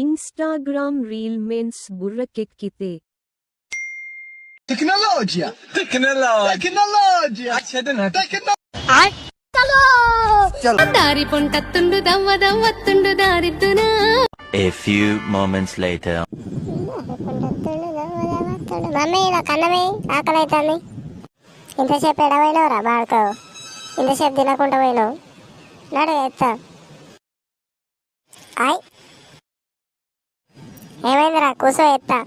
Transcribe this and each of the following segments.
Instagram reel మెన్స్ బుర్రకెక్కితే Tecnologia! దారి పొంటత్తుండు దవ్వ దవ్వత్తుండు దారిద్దునా. A few moments later. Mummy నాకు అన్నమే ఆకలి అవుతుంది. ఇంతసేపు ఎడవైనవురా బాడుకోవు, ఇంతసేపు తినకుండా పోయినావు. నడు ఎత్తా. ఆయ్ ఏమైందిరా? కూసో ఎత్తా.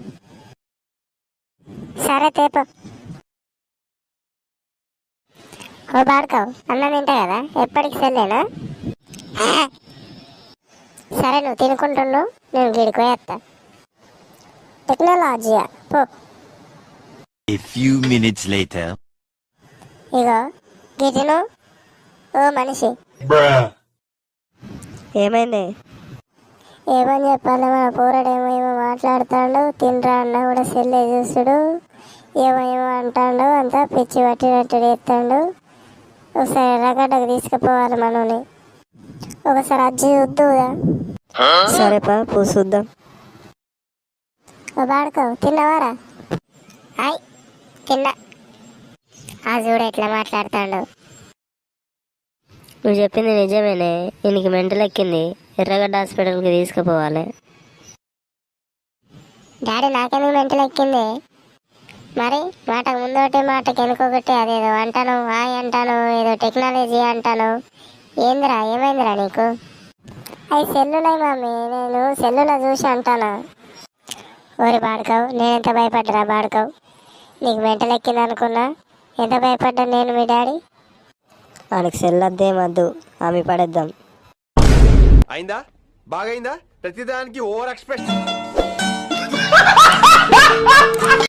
సరే తేపు. ఓ బాడుకోవు, అన్నం తింటా కదా, ఎప్పటికి సెల్లేనా? సరే నువ్వు తినుకుంటుండు, నేను గిడికి పోయేస్తా. టెక్నాలజీయా పో. A few minutes later. ఇగో గిటిను. ఓ మనిషి, ఏమైంది? ఏమని చెప్పాలి? మన పూరడేమో ఏమో మాట్లాడుతాడు, తినరా అన్న కూడా సెల్లే చూస్తుడు, ఏమో ఏమో అంటాడు, అంతా పిచ్చి పట్టినట్టు ఎత్తాడు. ఒకసారి ఎర్రగడ్డకు తీసుకుపోవాలి మనని, ఒకసారి అజ్జి చూద్దుదా? సరేపా పో చూద్దాం. ఓ బాడుకో, తిన్నవారా? హాయ్ తిన్నా. ఆ చూడు ఎట్లా మాట్లాడతాడు. నువ్వు చెప్పింది నిజమేనే, ఈయనకి మెంటల్ ఎక్కింది, ఎర్రగడ్డ హాస్పిటల్కి తీసుకుపోవాలి. డాడీ నాకెందుకు మెంటల్ ఎక్కింది? మరి మాటకు ముందోటి మాటకి వెనుకొకటి అదేదో అంటాను, హాయ్ అంటాను, ఏదో టెక్నాలజీ అంటాను. ఏందిరా, ఏమైందిరా నీకు? అవి సెల్లున్నాయి మమ్మీ, నేను సెల్లులో చూసి అంటాను. ఓరి బాడుకోవు, నేనెంత భయపడ్డరా బాడుకోవు, నీకు మెంటల్ ఎక్కింది అనుకున్నా. ఎంత భయపడ్డా నేను మీ డాడీ. ఆయనకు సెల్లద్దేమద్దు, ఆమె పడేద్దాం. అయిందా? బాగైందా? ప్రతిదానికి ఓవర్ ఎక్స్ప్రెషన్.